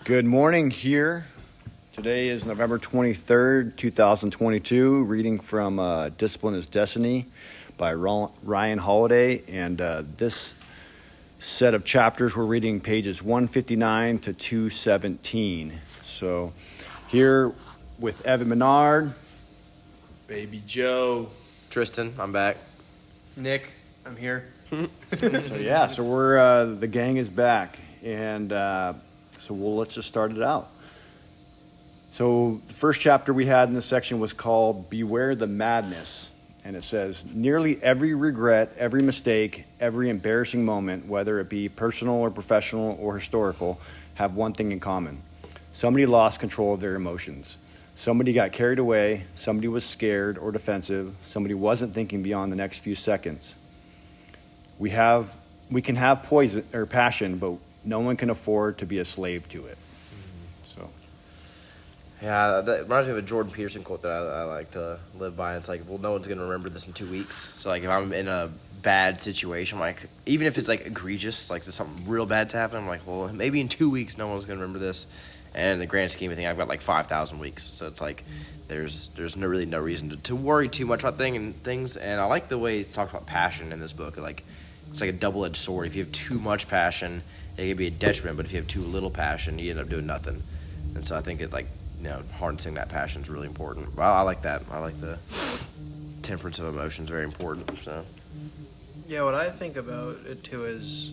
Good morning here. Today is November 23rd, 2022. Reading from Discipline is Destiny by Ryan Holiday. And this set of chapters, we're reading pages 159 to 217. So here with Evan Minard. Baby Joe. Tristan, I'm back. Nick, I'm here. So we're the gang is back. And let's just start it out. So the first chapter we had in this section was called Beware the Madness. And it says, nearly every regret, every mistake, every embarrassing moment, whether it be personal or professional or historical, have one thing in common. Somebody lost control of their emotions. Somebody got carried away. Somebody was scared or defensive. Somebody wasn't thinking beyond the next few seconds. We can have poison or passion, but no one can afford to be a slave to it. Yeah, that reminds me of a Jordan Peterson quote that I like to live by. It's like, well, no one's going to remember this in 2 weeks. So, like, if I'm in a bad situation, like, even if it's, like, egregious, like, there's something real bad to happen, I'm like, well, maybe in 2 weeks no one's going to remember this. And in the grand scheme of things, I've got, like, 5,000 weeks. So it's like there's really no reason to worry too much about things. And I like the way it talks about passion in this book. Like, it's like a double-edged sword. If you have too much passion, it can be a detriment. But if you have too little passion, you end up doing nothing. And so I think it, like, harnessing that passion is really important. Well, I like that. I like the temperance of emotions, very important. So, Yeah, what I think about it too is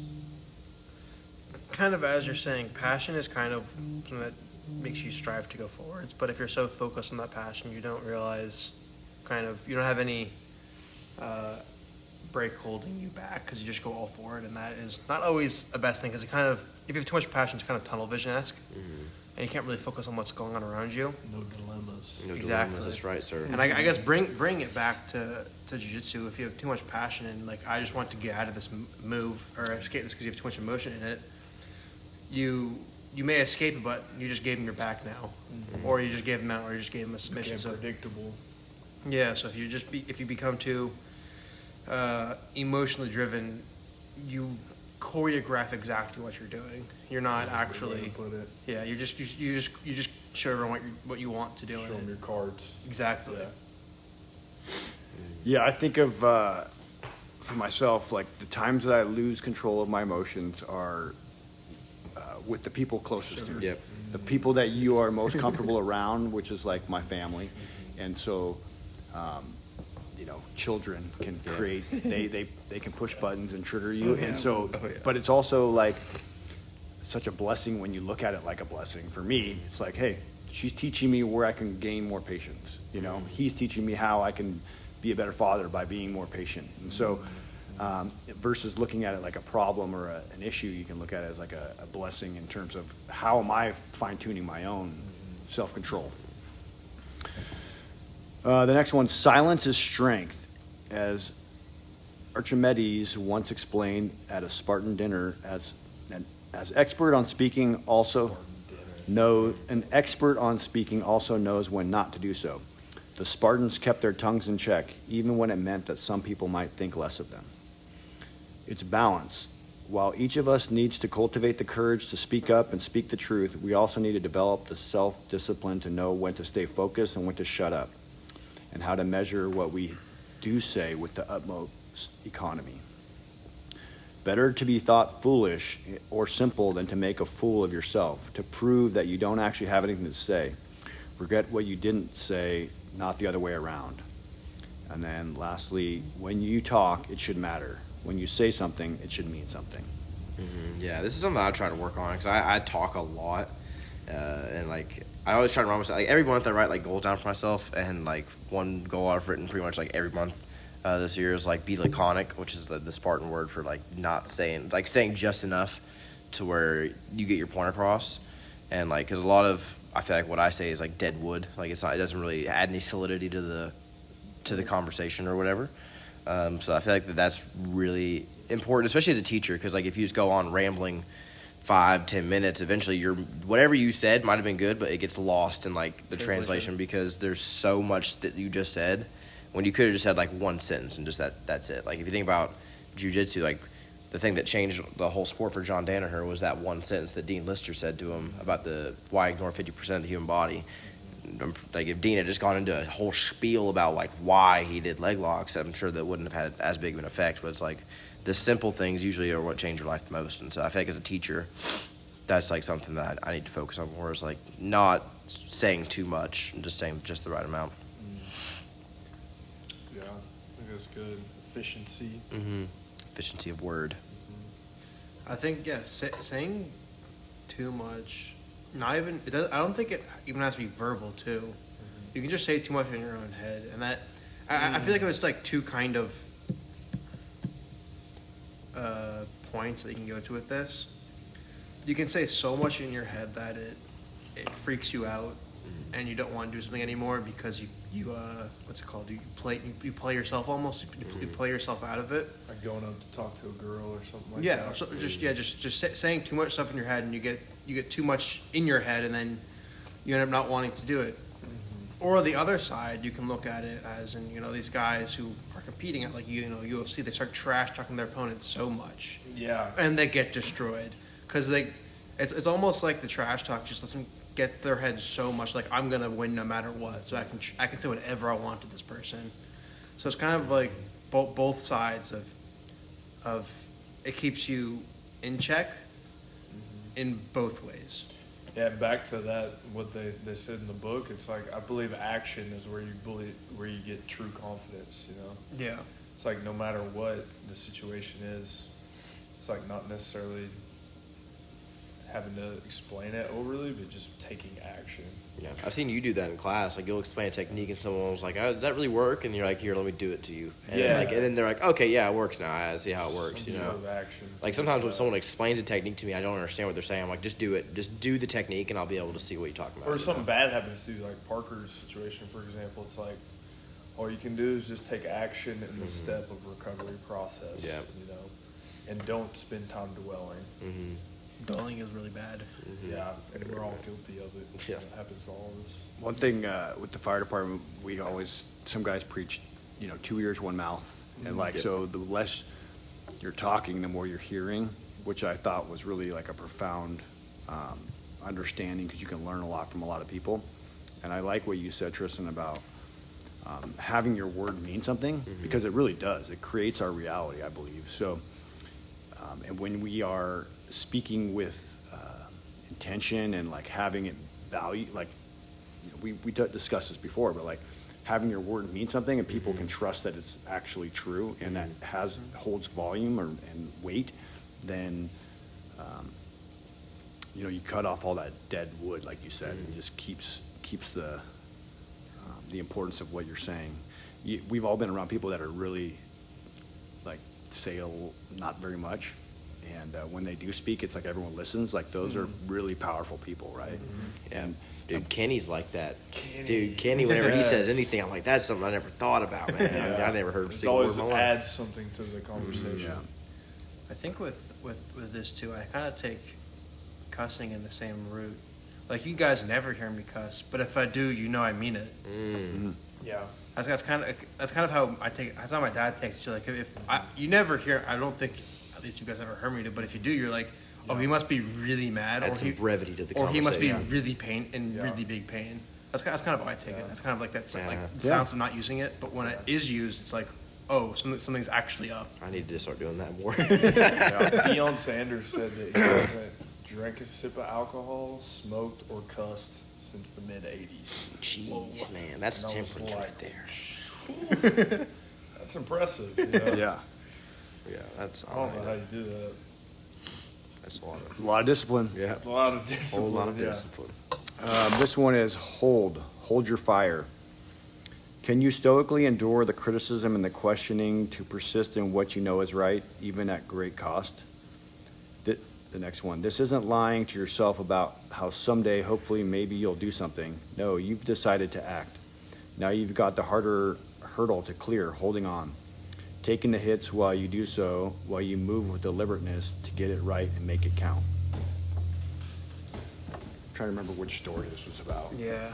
kind of as you're saying, passion is kind of something that makes you strive to go forwards. But if you're so focused on that passion, you don't realize you don't have any brake holding you back because you just go all forward. And that is not always the best thing because if you have too much passion, it's kind of tunnel vision-esque. Mm-hmm. And you can't really focus on what's going on around you. No dilemmas. Exactly. That's right, sir. And I guess bring it back to jiu-jitsu. If you have too much passion and, like, I just want to get out of this move or escape this because you have too much emotion in it, you may escape it, but you just gave him your back now. Mm-hmm. Or you just gave him out, or you just gave him a submission. So predictable. Yeah, so if you become too emotionally driven, you choreograph exactly what you're doing. You're not actually. Put it. Yeah, you just show everyone what you want to do. Show them your cards. Exactly. Yeah, I think of for myself, like the times that I lose control of my emotions are with the people closest to me. Yep. The people that you are most comfortable around, which is like my family, and so. Children can create, they can push buttons and trigger you. And so, but it's also like such a blessing when you look at it like a blessing. For me, it's like, hey, she's teaching me where I can gain more patience. He's teaching me how I can be a better father by being more patient. And so, versus looking at it like a problem or an issue, you can look at it as like a blessing in terms of how am I fine-tuning my own self-control. The next one, silence is strength. As Archimedes once explained at a Spartan dinner, as expert on speaking also knows, an expert on speaking also knows when not to do so. The Spartans kept their tongues in check, even when it meant that some people might think less of them. It's balance. While each of us needs to cultivate the courage to speak up and speak the truth, we also need to develop the self-discipline to know when to stay focused and when to shut up, and how to measure what we do say with the utmost economy. Better to be thought foolish or simple than to make a fool of yourself, to prove that you don't actually have anything to say. Regret what you didn't say, not the other way around. And then lastly, when you talk, it should matter. When you say something, it should mean something. Mm-hmm. Yeah, this is something I try to work on because I talk a lot. And, like, I always try to remind myself, like, every month I write, like, goals down for myself, and, like, one goal I've written pretty much, like, every month this year is, like, be laconic, which is the Spartan word for, like, not saying, like, saying just enough to where you get your point across. And, like, because a lot of, I feel like what I say is, like, dead wood. Like, it doesn't really add any solidity to the conversation or whatever. So I feel like that's really important, especially as a teacher, because, like, if you just go on rambling 5-10 minutes, eventually whatever you said might have been good, but it gets lost in, like, the translation because there's so much that you just said when you could have just had, like, one sentence and just that's it. Like, if you think about jiu-jitsu, like, the thing that changed the whole sport for John Danaher was that one sentence that Dean Lister said to him about why ignore 50% of the human body. Like if Dean had just gone into a whole spiel about like why he did leg locks, I'm sure that wouldn't have had as big of an effect. But it's like the simple things usually are what change your life the most. And so I feel like as a teacher, that's like something that I need to focus on more, is like not saying too much and just saying just the right amount. Yeah, I think that's good. Efficiency. Efficiency of word. I think saying too much. Not even. It does, I don't think it even has to be verbal too. You can just say too much in your own head, and that I feel like it was like two kind of points that you can go to with this. You can say so much in your head that it freaks you out, and you don't want to do something anymore because you what's it called? You play yourself almost. You play yourself out of it. Like going up to talk to a girl or something like that. Yeah, so just saying too much stuff in your head, and you get too much in your head, and then you end up not wanting to do it. Or the other side, you can look at it as in these guys who are competing at like UFC, they start trash talking their opponents so much, Yeah. and they get destroyed because it's almost like the trash talk just lets them get their head so much like I'm gonna win no matter what, so I can say whatever I want to this person. So it's kind of like both sides of it keeps you in check in both ways. Yeah, back to that, what they said in the book, it's like, I believe action is where you get true confidence, Yeah. It's like no matter what the situation is, it's like not necessarily having to explain it overly, but just taking action. Yeah, I've seen you do that in class. Like you'll explain a technique, and someone was like, "Does that really work?" And you're like, "Here, let me do it to you." And Yeah. and then they're like, "Okay, yeah, it works now. I see how it works." Some sort of action. Like sometimes when someone explains a technique to me, I don't understand what they're saying. I'm like, "Just do it. Just do the technique, and I'll be able to see what you're talking about." Or something bad happens to you, like Parker's situation, for example. It's like all you can do is just take action in the step of recovery process. Yeah. And don't spend time dwelling. Dulling is really bad. Yeah, and we're all guilty of it. Yeah. It happens to all of us. One thing with the fire department, some guys preach, 2 ears, one mouth. And so the less you're talking, the more you're hearing, which I thought was really like a profound understanding, because you can learn a lot from a lot of people. And I like what you said, Tristan, about having your word mean something, because it really does. It creates our reality, I believe. So, and when we are speaking with intention and like having it value, like we discussed this before, but like having your word mean something and people can trust that it's actually true and that holds volume and weight, then you cut off all that dead wood, like you said, and just keeps the importance of what you're saying. We've all been around people that are really like say not very much. And when they do speak, it's like everyone listens. Like those are really powerful people, right? And Dude, Kenny's like that. Kenny, whenever he says anything, I'm like, that's something I never thought about, man. I never heard him It speak a word always in my life. adds something to the conversation. yeah. I think with this too, I kind of take cussing in the same route. Like you guys never hear me cuss, but if I do, I mean it. Yeah. That's kind of how I take. That's how my dad takes it. Like you never hear. I don't think at least you guys ever heard me do. But if you do, you're like, oh, he must be really mad, Add some brevity to the or he must be conversation. really really big pain. That's kind of how I take it. That's kind of like that like the Yeah. sounds of not using it, but when it is used, it's like, oh, something's actually up. I need to just start doing that more. Deion Sanders said that he hasn't drank a sip of alcohol, smoked, or cussed since the mid-'80s. Jeez, man, that's And I was temperance like, right there. That's impressive. Yeah. Yeah, that's I don't know how you do that. That's a lot of A lot of discipline. yeah, A lot of a discipline. whole lot of yeah. discipline. This one is hold your fire. Can you stoically endure the criticism and the questioning to persist in what you know is right, even at great cost? The next one. This isn't lying to yourself about how someday, hopefully, maybe you'll do something. No, you've decided to act. Now you've got the harder hurdle to clear, holding on. Taking the hits while you do so, while you move with deliberateness to get it right and make it count. I'm trying to remember which story this was about. Yeah.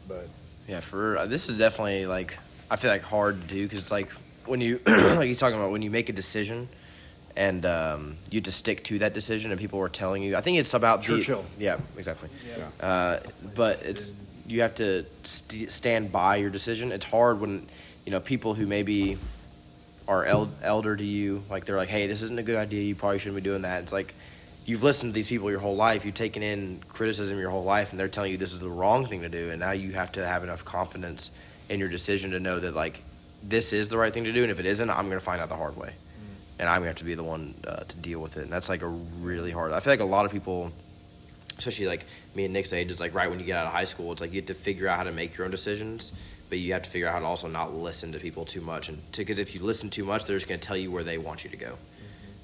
But Yeah, this is definitely like I feel like hard to do because it's like when you like he's talking about when you make a decision and you had to stick to that decision, and people were telling you. I think it's about Churchill. Yeah, exactly. Yeah. But it's you have to stand by your decision. It's hard when people who maybe are elder to you, like they're like, hey, this isn't a good idea. You probably shouldn't be doing that. It's like you've listened to these people your whole life. You've taken in criticism your whole life, and they're telling you this is the wrong thing to do. And now you have to have enough confidence in your decision to know that like this is the right thing to do. And if it isn't, I'm going to find out the hard way, and I'm going to have to be the one to deal with it. And that's like a really hard. I feel like a lot of people, especially like me and Nick's age, it's like right when you get out of high school, it's like you have to figure out how to make your own decisions. But you have to figure out how to also not listen to people too much, because if you listen too much, they're just going to tell you where they want you to go,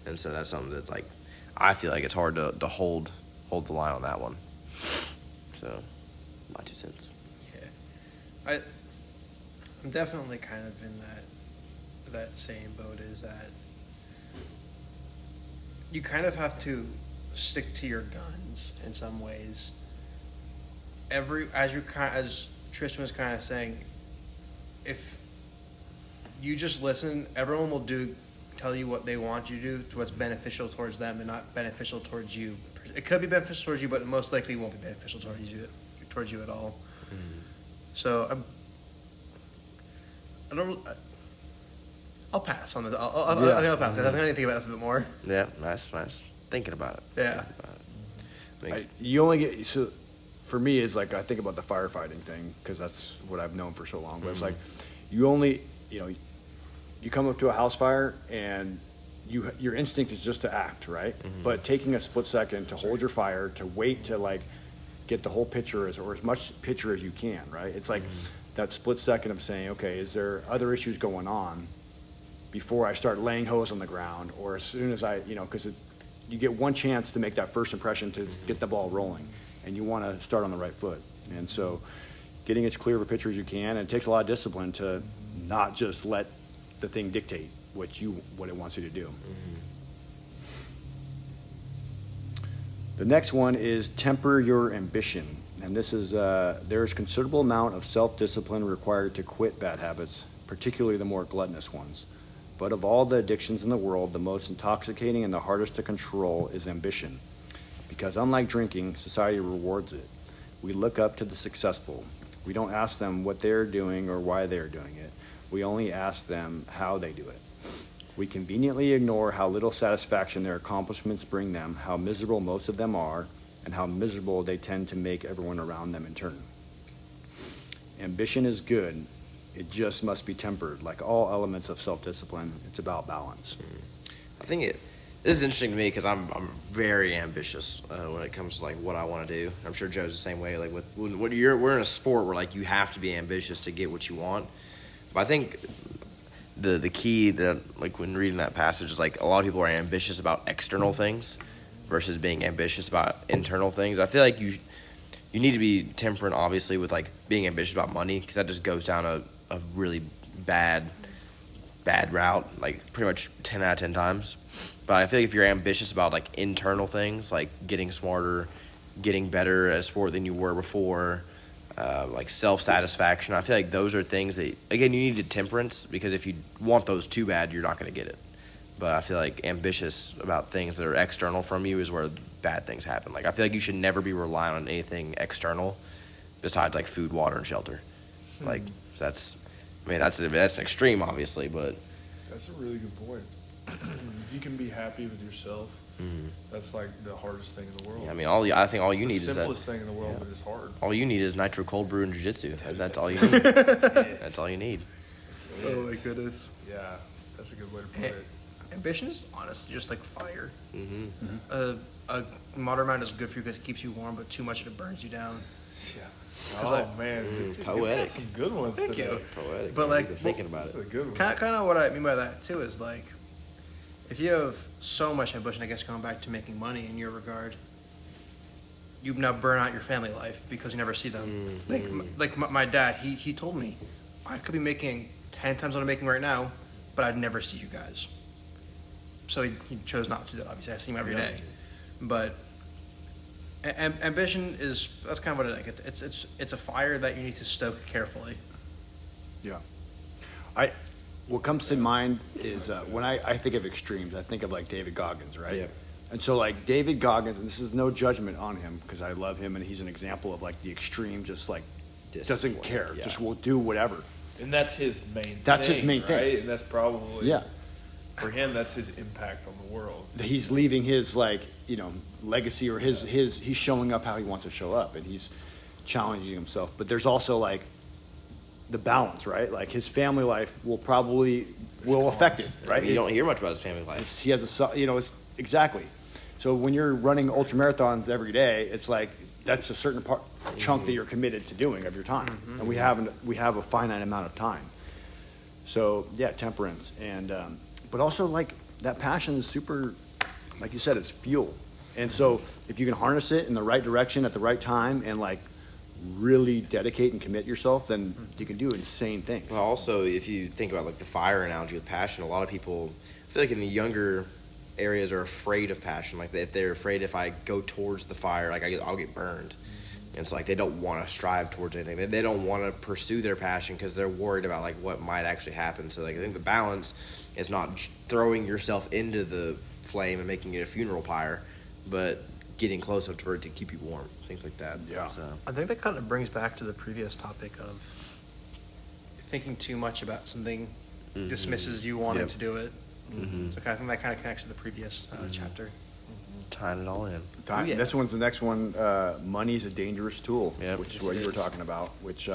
and so that's something that like I feel like it's hard to hold the line on that one. So, my 2 cents. Yeah, I'm definitely kind of in that same boat. Is that you kind of have to stick to your guns in some ways. As Tristan was kind of saying, if you just listen, everyone will tell you what they want you to do, what's beneficial towards them and not beneficial towards you. It could be beneficial towards you, but most likely won't be beneficial towards you at all. So I'll pass on this. I think I'll pass because I think I need to think about this a bit more. Yeah, nice. Thinking about it. Yeah. You only get so. For me, it's like I think about the firefighting thing because that's what I've known for so long. But it's like you only, you come up to a house fire and your instinct is just to act, right? But taking a split second to hold your fire, to wait to like get the whole picture or as much picture as you can, right? It's like that split second of saying, okay, is there other issues going on before I start laying hose on the ground, or as soon as I, because you get one chance to make that first impression to get the ball rolling. And you want to start on the right foot. And so getting as clear of a picture as you can, and it takes a lot of discipline to not just let the thing dictate what it wants you to do. The next one is temper your ambition. And this is, there is considerable amount of self-discipline required to quit bad habits, particularly the more gluttonous ones. But of all the addictions in the world, the most intoxicating and the hardest to control is ambition. Because unlike drinking, society rewards it. We look up to the successful. We don't ask them what they're doing or why they're doing it. We only ask them how they do it. We conveniently ignore how little satisfaction their accomplishments bring them, how miserable most of them are, and how miserable they tend to make everyone around them in turn. Ambition is good. It just must be tempered. Like all elements of self-discipline, it's about balance. I think this is interesting to me because I'm very ambitious when it comes to like what I want to do. I'm sure Joe's the same way. Like we're in a sport where like you have to be ambitious to get what you want. But I think the key that like when reading that passage is like a lot of people are ambitious about external things versus being ambitious about internal things. I feel like you need to be temperate, obviously, with like being ambitious about money because that just goes down a really bad route, like pretty much 10 out of 10 times. But I feel like if you're ambitious about like internal things, like getting smarter, getting better at a sport than you were before, like self-satisfaction, I feel like those are things that, again, you need temperance because if you want those too bad, you're not going to get it. But I feel like ambitious about things that are external from you is where bad things happen. Like I feel like you should never be relying on anything external besides like food, water, and shelter. Like that's an extreme, obviously, but That's a really good point. If you can be happy with yourself, that's like the hardest thing in the world. yeah, I mean, I think all you need It's the is that. simplest thing in the world, but it's hard. All you need is nitro cold brew and jiu-jitsu. That's all you need. That's all you need. Oh my goodness. Yeah, that's a good way to put it. Ambition is honestly just like fire. A moderate amount is good for you because it keeps you warm, but too much and it burns you down. Yeah. Oh man, you poetic. got some good ones Thank today. you. Poetic. But, man. like, You've been thinking about That's it. a good one. Kind of what I mean by that too is like, if you have so much ambition, I guess going back to making money in your regard, you now burn out your family life because you never see them. Like my dad, he told me I could be making 10 times what I'm making right now, but I'd never see you guys. So he chose not to do that. Obviously, I see him every day, but ambition that's kind of what it is. It's a fire that you need to stoke carefully. Yeah. what comes to mind is when I think of extremes, I think of like David Goggins, right? Yeah. And so like David Goggins, and this is no judgment on him because I love him and he's an example of like the extreme, just like doesn't care, Yeah. just will do whatever. And that's his main thing. That's his main thing. Right? And that's probably, Yeah. for him, that's his impact on the world. He's leaving his like, legacy or his he's showing up how he wants to show up and he's challenging himself. But there's also like the balance, right? Like his family life will affect it, right? You don't hear much about his family life. He has it's exactly. So when you're running ultra marathons every day, it's like that's a certain chunk that you're committed to doing of your time, and we have a finite amount of time. So yeah, temperance, and but also like that passion is super, like you said, it's fuel, and so if you can harness it in the right direction at the right time, and like really dedicate and commit yourself, then you can do insane things. Well, also, if you think about like the fire analogy with passion, a lot of people, I feel like in the younger areas are afraid of passion. Like they're afraid if I go towards the fire, like I'll get burned. And it's like they don't want to strive towards anything. They don't want to pursue their passion because they're worried about like what might actually happen. So like I think the balance is not throwing yourself into the flame and making it a funeral pyre, but getting close enough for it to keep you warm, things like that. Yeah. So. I think that kind of brings back to the previous topic of thinking too much about something dismisses you wanting Yep. to do it. So I think that kind of connects to the previous chapter. Tying it all in. Time. Yeah. This one's the next one. Money's a dangerous tool, Yep. which is Yes, what it you were is. talking about. Which,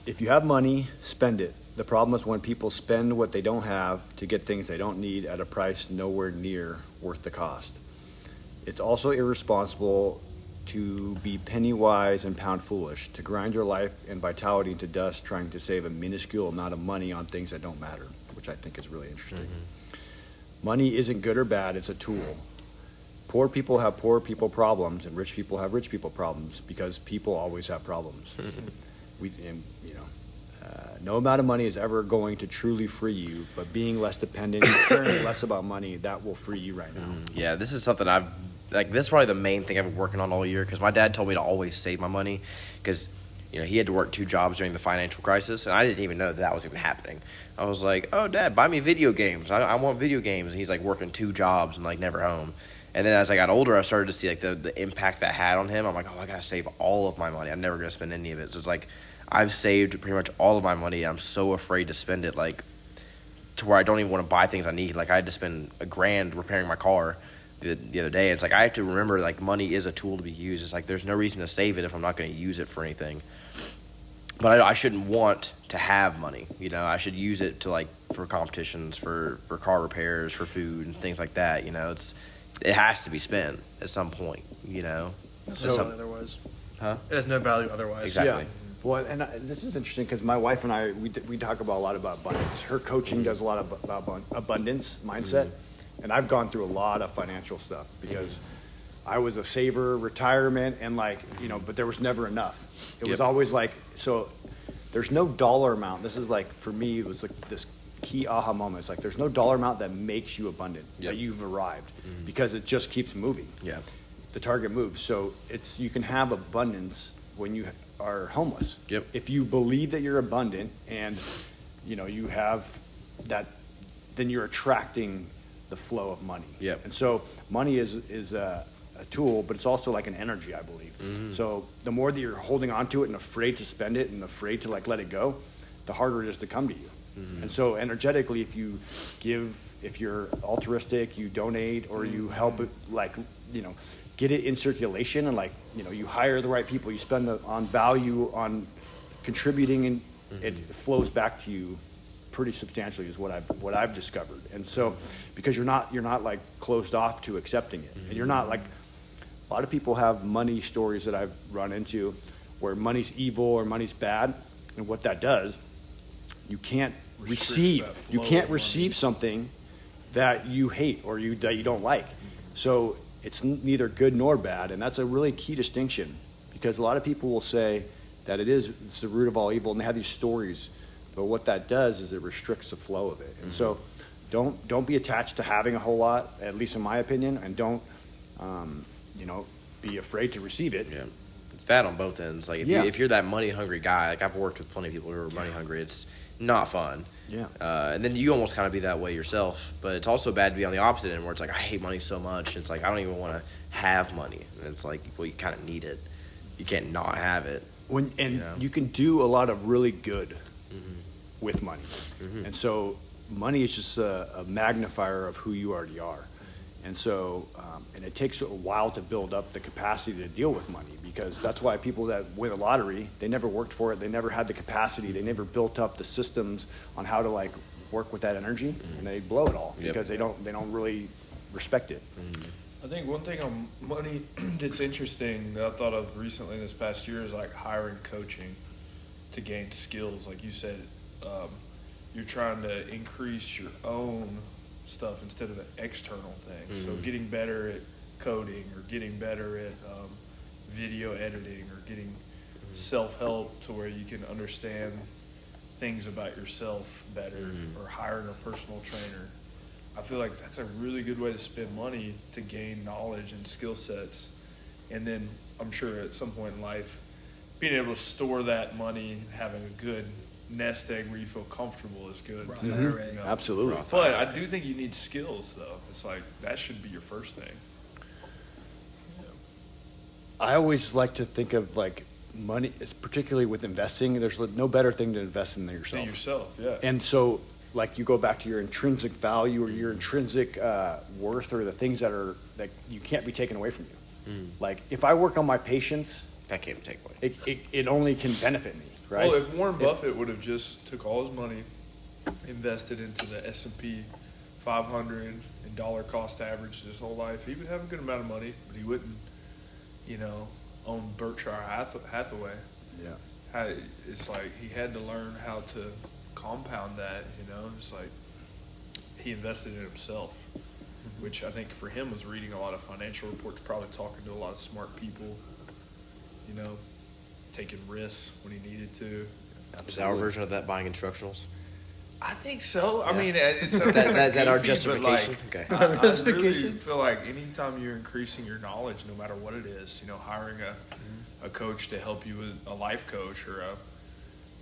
if you have money, spend it. The problem is when people spend what they don't have to get things they don't need at a price nowhere near worth the cost. It's also irresponsible to be penny wise and pound foolish, to grind your life and vitality into dust trying to save a minuscule amount of money on things that don't matter, which I think is really interesting. Money isn't good or bad, it's a tool. Poor people have poor people problems and rich people have rich people problems because people always have problems. No amount of money is ever going to truly free you, but being less dependent, caring less about money, that will free you right now. Yeah, this is something this is probably the main thing I've been working on all year because my dad told me to always save my money because, he had to work 2 jobs during the financial crisis, and I didn't even know that was even happening. I was like, oh, Dad, buy me video games. I want video games. And he's, like, working 2 jobs and, like, never home. And then as I got older, I started to see, like, the impact that had on him. I'm like, oh, I got to save all of my money. I'm never going to spend any of it. So it's like I've saved pretty much all of my money. I'm so afraid to spend it, like, to where I don't even want to buy things I need. Like, I had to spend $1,000 repairing my car the other day. It's like I have to remember, like, money is a tool to be used. It's like there's no reason to save it if I'm not going to use it for anything. But I shouldn't want to have money. I should use it to, like, for competitions, for car repairs, for food and things like that. It has to be spent at some point. There's no value otherwise. Huh? It has no value otherwise. Exactly. Yeah. Well, and this is interesting because my wife and I, we talk about a lot about abundance. Her coaching does a lot about abundance mindset, and I've gone through a lot of financial stuff because I was a saver, retirement, and but there was never enough. It was always like, so there's no dollar amount. This is like, for me, it was like this key aha moment. It's like there's no dollar amount that makes you abundant, that you've arrived, because it just keeps moving. Yeah. The target moves. So you can have abundance when you are homeless. Yep. If you believe that you're abundant and you have that, then you're attracting the flow of money. Yep. And so money is a tool, but it's also like an energy, I believe. So the more that you're holding on to it and afraid to spend it and afraid to like let it go, the harder it is to come to you. And so energetically, if you give, if you're altruistic, you donate, or you help it, get it in circulation, and you hire the right people, you spend on value, on contributing, and it flows back to you pretty substantially is what I've discovered. And so because you're not like closed off to accepting it, and you're not like, a lot of people have money stories that I've run into where money's evil or money's bad, and what that does, you can't receive something that you hate or that you don't like. So it's neither good nor bad, and that's a really key distinction, because a lot of people will say that it's the root of all evil, and they have these stories, but what that does is it restricts the flow of it. And so don't be attached to having a whole lot, at least in my opinion, and don't be afraid to receive it. Yeah. it's bad on both ends. Like if you're that money hungry guy, like I've worked with plenty of people who are money hungry. It's not fun. Yeah. And then you almost kind of be that way yourself. But it's also bad to be on the opposite end where it's like, I hate money so much. It's like, I don't even want to have money. And it's like, well, you kind of need it. You can't not have it. You can do a lot of really good with money. And so money is just a magnifier of who you already are. And so, and it takes a while to build up the capacity to deal with money, because that's why people that win a lottery, they never worked for it. They never had the capacity. They never built up the systems on how to like work with that energy, and they blow it all because they don't really respect it. I think one thing on money that's interesting that I thought of recently this past year is like hiring coaching to gain skills. Like you said, you're trying to increase your own stuff instead of the external things. So getting better at coding, or getting better at video editing, or getting self-help to where you can understand things about yourself better, or hiring a personal trainer. I feel like that's a really good way to spend money to gain knowledge and skill sets. And then I'm sure at some point in life, being able to store that money and having a good nest egg where you feel comfortable is good too. You know? Absolutely. But I do think you need skills, though. It's like that should be your first thing. I always like to think of like money, it's particularly with investing. There's no better thing to invest in than yourself. Be yourself, yeah. And so, like, you go back to your intrinsic value or your intrinsic worth, or the things that you can't be taken away from you. Like, if I work on my patience, That can't be taken away. it only can benefit me, right? Well, if Warren Buffett would have just took all his money, invested into the S&P 500 and dollar cost average his whole life, he would have a good amount of money, but he wouldn't, own Berkshire Hathaway. Yeah. It's like he had to learn how to compound that, It's like he invested in himself, which I think for him was reading a lot of financial reports, probably talking to a lot of smart people, taking risks when he needed to. Is our version of that buying instructionals? I think so. I Yeah. mean, it's so Is that our goofy, justification? but, Okay. I really feel like anytime you're increasing your knowledge, no matter what it is, hiring a coach to help you with a life coach, or a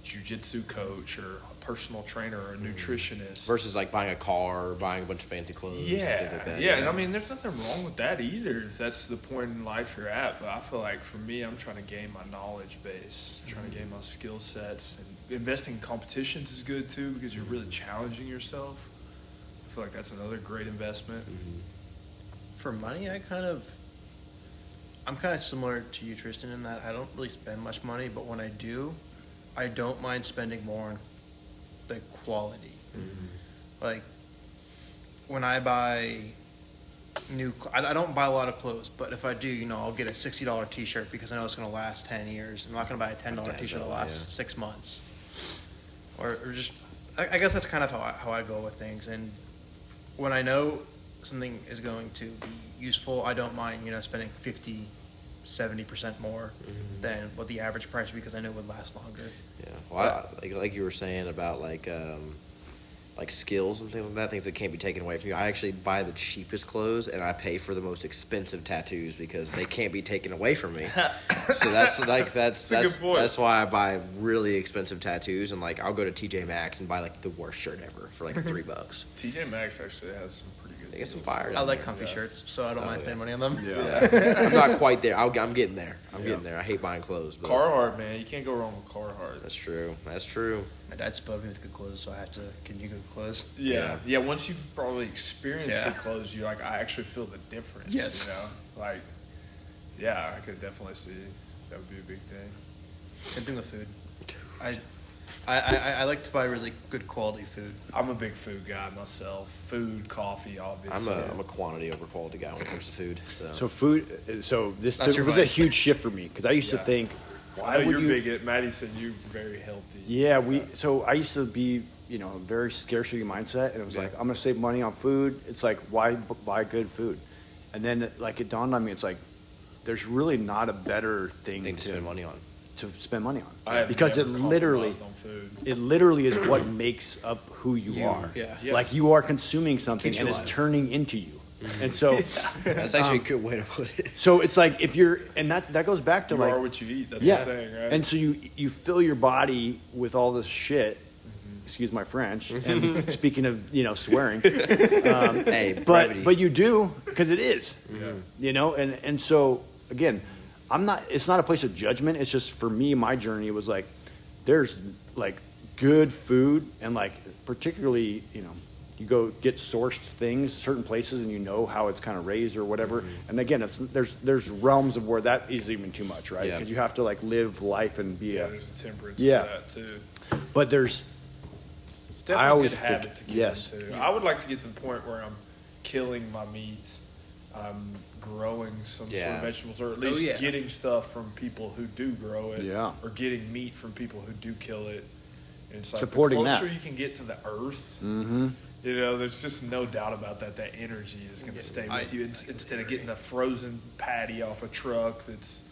jiu-jitsu coach, or a personal trainer, or a nutritionist. Versus like buying a car or buying a bunch of fancy clothes and things like that. Yeah, and I mean, there's nothing wrong with that either, if that's the point in life you're at. But I feel like for me, I'm trying to gain my knowledge base, trying to gain my skill sets, and investing in competitions is good too, because you're really challenging yourself. I feel like that's another great investment. For money, I'm kind of similar to you, Tristan, in that I don't really spend much money, but when I do, I don't mind spending more on the quality. Like, when I buy I don't buy a lot of clothes, but if I do, I'll get a $60 t-shirt because I know it's going to last 10 years. I'm not going to buy a $10 t-shirt that'll last 6 months. Or just, I guess that's kind of how I go with things. And when I know something is going to be useful, I don't mind, spending 50-70% more than what the average price, because I know it would last longer. Yeah. Well, like you were saying about like skills and things like that, things that can't be taken away from you. I actually buy the cheapest clothes and I pay for the most expensive tattoos because they can't be taken away from me. So that's why I buy really expensive tattoos, and like I'll go to TJ Maxx and buy like the worst shirt ever for like $3. TJ Maxx actually has some pretty good. They get some deals. fire. I like comfy shirts, so I don't mind spending money on them. Yeah. I'm not quite there. I'm getting there. I'm getting there. I hate buying clothes. But Carhartt, man, you can't go wrong with Carhartt. That's true. That's true. My dad spoiled me with good clothes, so I have to continue good clothes. Yeah. Once you've probably experienced good clothes, you're like, I actually feel the difference. Yes. I could definitely see that would be a big thing. Same thing with food. I like to buy really good quality food. I'm a big food guy myself. Food, coffee, obviously. I'm a quantity over quality guy when it comes to food. So food. So this That's your was a vice. huge shift for me, because I used to think, I why know would you're you? big at Maddie said you're very healthy. Yeah, so I used to be, a very scarcity mindset, and it was like, I'm gonna save money on food. It's like, why buy good food? And then it dawned on me, it's like, there's really not a better thing to spend money on. To spend money I on, have because never compromised on it literally is what makes up who you are. Yeah. Yeah. Like, you are consuming something and it's alive. turning into you. And so, That's actually a good way to put it. so it's like if you're, and that goes back to You like, are what you eat. That's yeah. the saying, right? And so you fill your body with all this shit. Excuse my French. And speaking of swearing, Hey, brevity. but you do because it is, Yeah. and so again, it's not a place of judgment. It's just for me, my journey was like, there's like good food and like particularly you go get sourced things certain places and how it's kind of raised or whatever. And again, there's realms of where that is even too much, right? Yeah. Because you have to like live life and be There's a temperance Yeah. to that too. but there's It's definitely I always a good habit think- to get yes. into. I would like to get to the point where I'm killing my meats, I'm growing some sort Yeah. of vegetables, or at least yeah. getting stuff from people who do grow it, Yeah. or getting meat from people who do kill it. And it's like Supporting the that. closer you can get to the earth, there's just no doubt about that. That energy is going to stay with you instead of getting a frozen patty off a truck. That's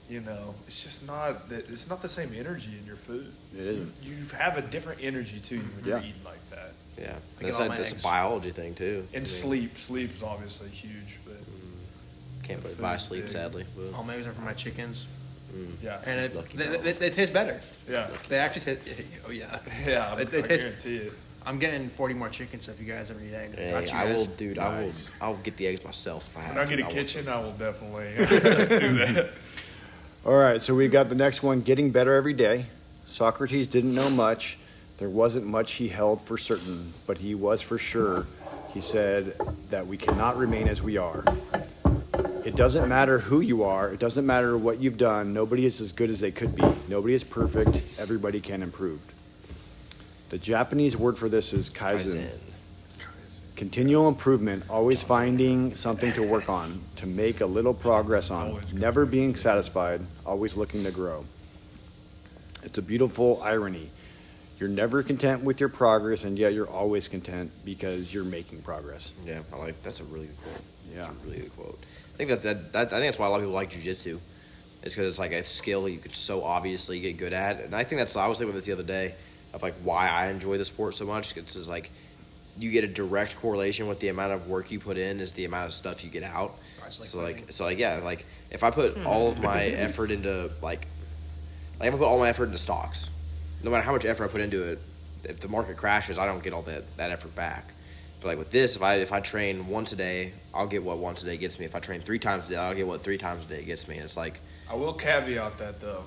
it's just not that. It's not the same energy in your food. It isn't. You have a different energy to you when you're Yeah. eating like that. Yeah, I that's get all my a eggs. biology thing too. And I mean, sleep is obviously huge, but can't food buy is sleep big. sadly. But, All my eggs are from my chickens, yeah, and Lucky they taste better. yeah, They actually taste. Oh yeah. yeah. They I taste- guarantee it. I'm getting 40 more chickens if you guys ever need eggs. hey, Got you I will, guys. dude. Nice. I'll get the eggs myself if I have When I to. get a will. kitchen, I will definitely do that. All right, so we got the next one, getting better every day. Socrates didn't know much. There wasn't much he held for certain, but he was for sure. He said that we cannot remain as we are. It doesn't matter who you are. It doesn't matter what you've done. Nobody is as good as they could be. Nobody is perfect. Everybody can improve. The Japanese word for this is kaizen. Continual improvement, always finding something to work on, to make a little progress on, never being satisfied, always looking to grow. It's a beautiful irony. You're never content with your progress, and yet you're always content because you're making progress. Yeah, that's a really good quote. Yeah. That's a really good quote. I think I think that's why a lot of people like jiu-jitsu. It's because it's like a skill you could so obviously get good at, and I think I was thinking about this the other day of like why I enjoy the sport so much. It's just like you get a direct correlation with the amount of work you put in is the amount of stuff you get out. So if I put all of my effort into like if I put all my effort into stocks, no matter how much effort I put into it, if the market crashes, I don't get all that effort back. But like with this, if I train once a day, I'll get what once a day gets me. If I train 3 times a day, I'll get what 3 times a day gets me. And it's like I will caveat that though.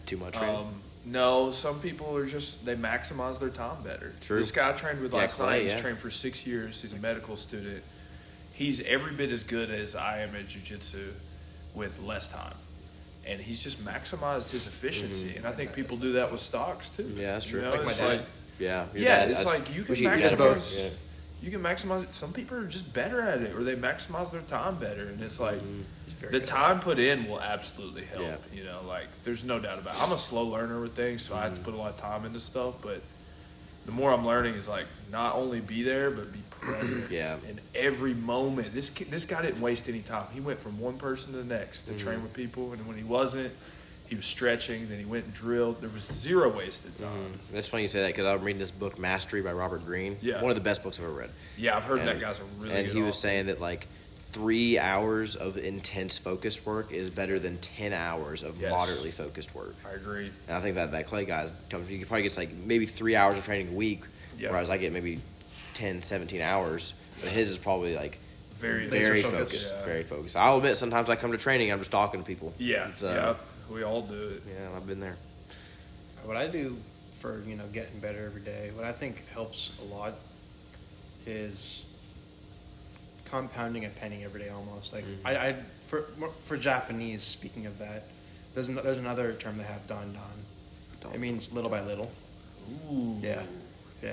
too much training. No, some people are they maximize their time better. True. This guy I trained with last Clay, night. He's yeah. trained for 6 years. He's a medical student. He's every bit as good as I am at jiu-jitsu with less time. And he's just maximized his efficiency. And I think people do that with stocks too. Yeah, that's true. You know, Like my it's dad. like, Yeah, your yeah, dad- it's that's- like you can we should get your dad both. maximize. Yeah. You can maximize it. Some people are just better at it, or they maximize their time better, and it's like the time put in will absolutely help. Yeah. You know, like there's no doubt about it. I'm a slow learner with things, so I have to put a lot of time into stuff. But the more I'm learning is like not only be there, but be present. Yeah. In every moment. This guy didn't waste any time. He went from one person to the next to train with people, and when he wasn't, he was stretching. Then he went and drilled. There was zero wasted time. That's funny you say that because I'm reading this book, Mastery by Robert Greene. Yeah. One of the best books I've ever read. Yeah, I've heard that And- guy's a really And good he was author. saying that like 3 hours of intense focused work is better than 10 hours of Yes. moderately focused work. I agree. And I think that Clay guy he probably gets like maybe 3 hours of training a week, Yeah. whereas I get maybe 10, 17 hours. But his is probably like Very very focused. focused, Yeah. very focused. I'll admit sometimes I come to training, I'm just talking to people. Yeah, So, yeah, we all do it. yeah, I've been there. What I do for getting better every day, what I think helps a lot is compounding a penny every day almost. Like I for Japanese, speaking of that, there's another term they have, don. It means little by little. Ooh. Yeah.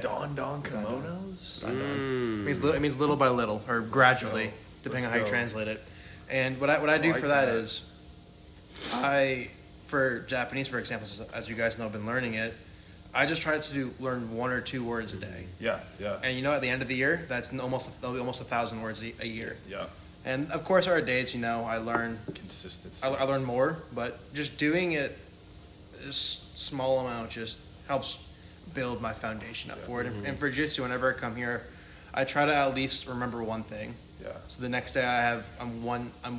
Don kimonos? It means little by little or gradually, depending on how you go. translate it. And what I do like for that that. is, for Japanese, for example, as you guys know, I've been learning it. I just try to learn 1 or 2 words a day. Yeah, yeah, And at the end of the year, that'll be almost 1,000 words a year. yeah. And of course, there are days, I learn Consistency. I learn more, but just doing it a small amount just helps build my foundation up for it. And for jiu-jitsu, whenever I come here, I try to at least remember one thing. Yeah. So the next day I'm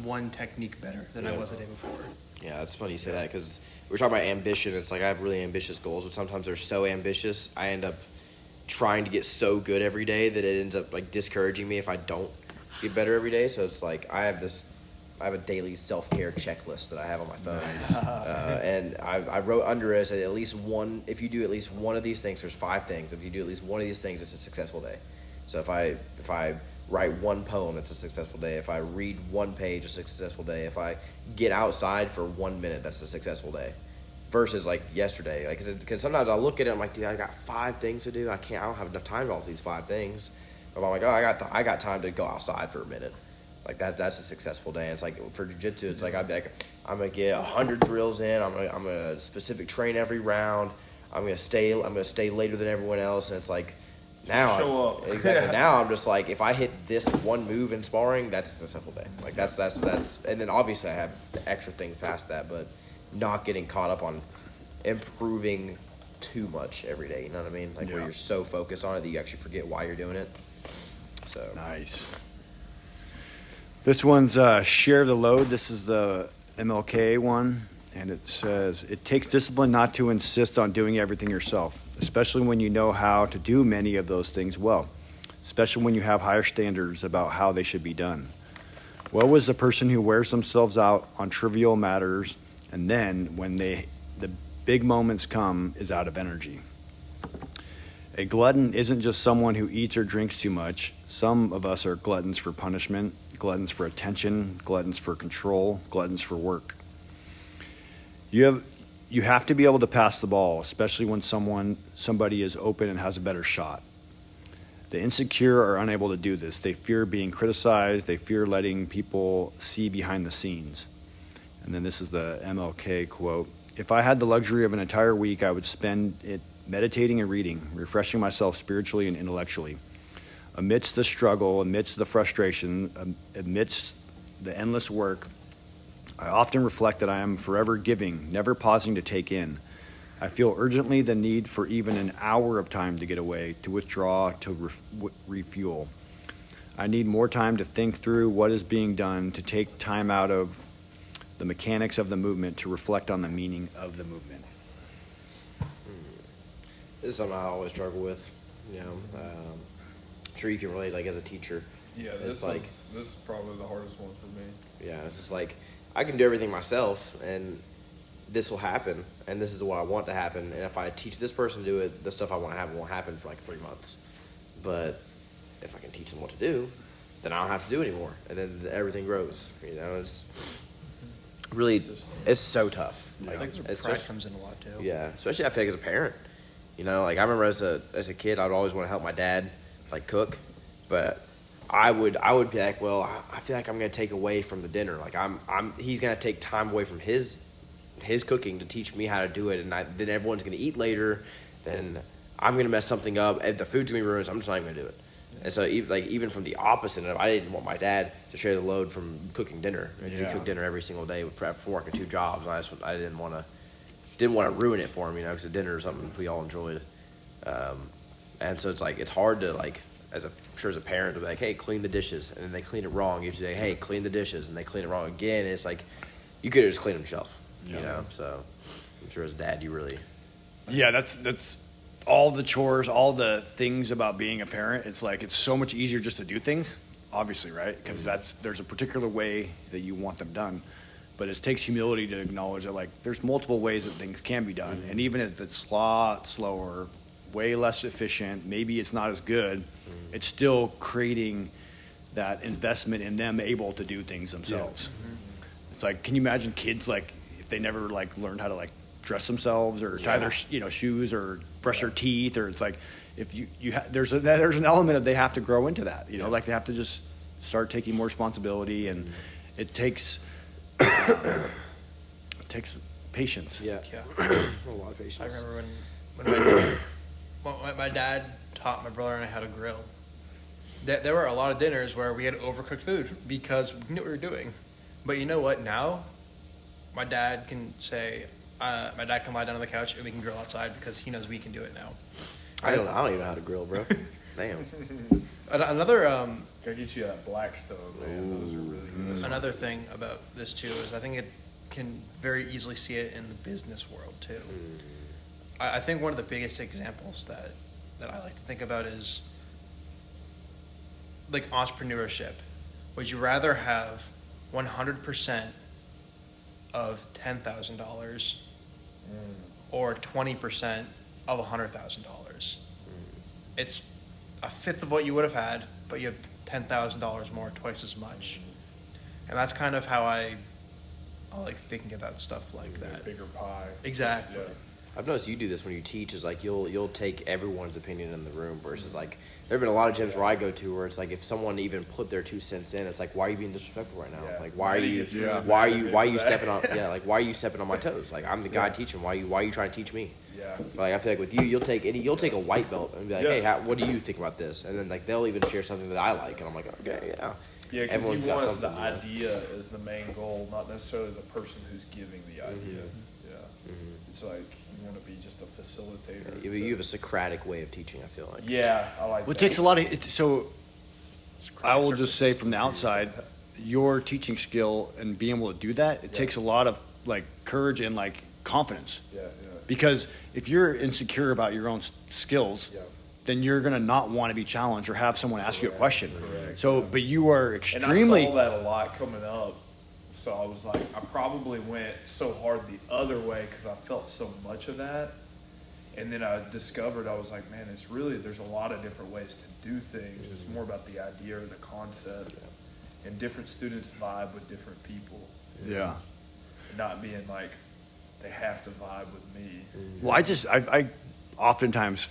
one technique better than I was the day before. Yeah, it's funny you say that because we're talking about ambition. It's like I have really ambitious goals, but sometimes they're so ambitious, I end up trying to get so good every day that it ends up like discouraging me if I don't get better every day. So it's like I have a daily self-care checklist that I have on my phone. Nice. And I wrote under it at least one, if you do at least one of these things, there's 5 things. If you do at least one of these things, it's a successful day. So if I write one poem, it's a successful day. If I read one page, it's a successful day. If I get outside for 1 minute, that's a successful day. Versus like yesterday, like because sometimes I'll look at it, I'm like, dude, I got 5 things to do. I don't have enough time to do all these 5 things. But I'm like, oh, I got time to go outside for a minute. Like that's a successful day. And it's like for jiu-jitsu, it's like I'm gonna get 100 drills in. I'm gonna specific train every round. I'm gonna stay later than everyone else. And it's like now Show up. Exactly. Now I'm just like, if I hit this one move in sparring, that's a successful day. Like that's and then obviously I have the extra things past that, but not getting caught up on improving too much every day. You know what I mean? Like where you're so focused on it that you actually forget why you're doing it. So Nice. This one's share the load. This is the MLK one, and it says, it takes discipline not to insist on doing everything yourself, especially when you know how to do many of those things well, especially when you have higher standards about how they should be done. Woe is the person who wears themselves out on trivial matters, and then when the big moments come, is out of energy. A glutton isn't just someone who eats or drinks too much. Some of us are gluttons for punishment, gluttons for attention, gluttons for control, gluttons for work. You have to be able to pass the ball, especially when somebody is open and has a better shot. The insecure are unable to do this. They fear being criticized. They fear letting people see behind the scenes. And then this is the MLK quote. If I had the luxury of an entire week, I would spend it meditating and reading, refreshing myself spiritually and intellectually. Amidst the struggle, amidst the frustration, amidst the endless work, I often reflect that I am forever giving, never pausing to take in. I feel urgently the need for even an hour of time to get away, to withdraw, to refuel. I need more time to think through what is being done, to take time out of the mechanics of the movement, to reflect on the meaning of the movement. This is something I always struggle with. You know, I'm sure you can relate. Like as a teacher, Yeah, it's this is probably the hardest one for me. yeah, it's just like I can do everything myself, and this will happen, and this is what I want to happen. And if I teach this person to do it, the stuff I want to happen won't happen for like 3 months. But if I can teach them what to do, then I don't have to do anymore, and then everything grows. You know, it's really it's so tough. I think pride especially- comes in a lot too. Yeah, especially I feel like as a parent. You know, like I remember as a kid, I'd always want to help my dad like cook, but I would be like, well, I feel like I'm gonna take away from the dinner. Like he's gonna take time away from his cooking to teach me how to do it, and then everyone's gonna eat later. Then I'm gonna mess something up, and the food's gonna be ruined. So I'm just not even gonna do it. And so even from the opposite, I didn't want my dad to share the load from cooking dinner. He cooked dinner every single day from working 2 jobs. And I didn't want to ruin it for him, you know, because the dinner is something we all enjoyed. And so it's like it's hard to like as a parent to be like, hey, clean the dishes, and then they clean it wrong. You have to say, hey, clean the dishes, and they clean it wrong again. And it's like you could have just cleaned them yourself, you know. So I'm sure as a dad, you really that's all the chores, all the things about being a parent. It's like it's so much easier just to do things, obviously, right? Because there's a particular way that you want them done. But it takes humility to acknowledge that, like, there's multiple ways that things can be done. And even if it's a lot slower, way less efficient, maybe it's not as good, it's still creating that investment in them able to do things themselves. It's like, can you imagine kids, like, if they never, like, learned how to, like, dress themselves or tie their, shoes or brush their teeth, or it's like, if there's an element of they have to grow into that, like they have to just start taking more responsibility, and it takes patience. a lot of patience. I remember when my dad taught my brother and I how to grill. There were a lot of dinners where we had overcooked food because we knew what we were doing. But you know what? Now, my dad can lie down on the couch and we can grill outside because he knows we can do it now. I don't even know how to grill, bro. Damn. Another Gotta get you that Blackstone, man. Those are really good. another thing about this too is I think it can very easily see it in the business world too. I think one of the biggest examples that I like to think about is like entrepreneurship. Would you rather have 100% of $10,000 or 20% of $100,000? It's a fifth of what you would have had, but you have $10,000 more, twice as much. And that's kind of how I like thinking about stuff like that. Bigger pie. Exactly. Yeah. I've noticed you do this when you teach. Is like you'll take everyone's opinion in the room versus like there have been a lot of gyms where I go to where it's like if someone even put their 2 cents in, it's like why are you being disrespectful right now? Yeah. Like why are you Yeah. why are you stepping on like why are you stepping on my toes? Like I'm the guy teaching. Why are you trying to teach me? Yeah. Like I feel like with you, you'll take a white belt and be like, hey, what do you think about this? And then like they'll even share something that I like, and I'm like, okay, yeah. Yeah, because Everyone's you got want the something, you know. idea as the main goal, not necessarily the person who's giving the idea. Yeah. It's like you want to be just a facilitator. You have a Socratic way of teaching. I feel like. Yeah, I like Well, that. it takes a lot of so. I will just say from the outside, your teaching skill and being able to do that, it takes a lot of like courage and like confidence. Yeah. Because if you're insecure about your own skills, Yeah. then you're gonna not want to be challenged or have someone ask you a question. Correct. So, but you are And extremely. I saw that a lot coming up. So I was like, I probably went so hard the other way because I felt so much of that. And then I discovered, I was like, man, it's really, there's a lot of different ways to do things. It's more about the idea or the concept. And different students vibe with different people. Yeah. Not being like, they have to vibe with me. Well, I oftentimes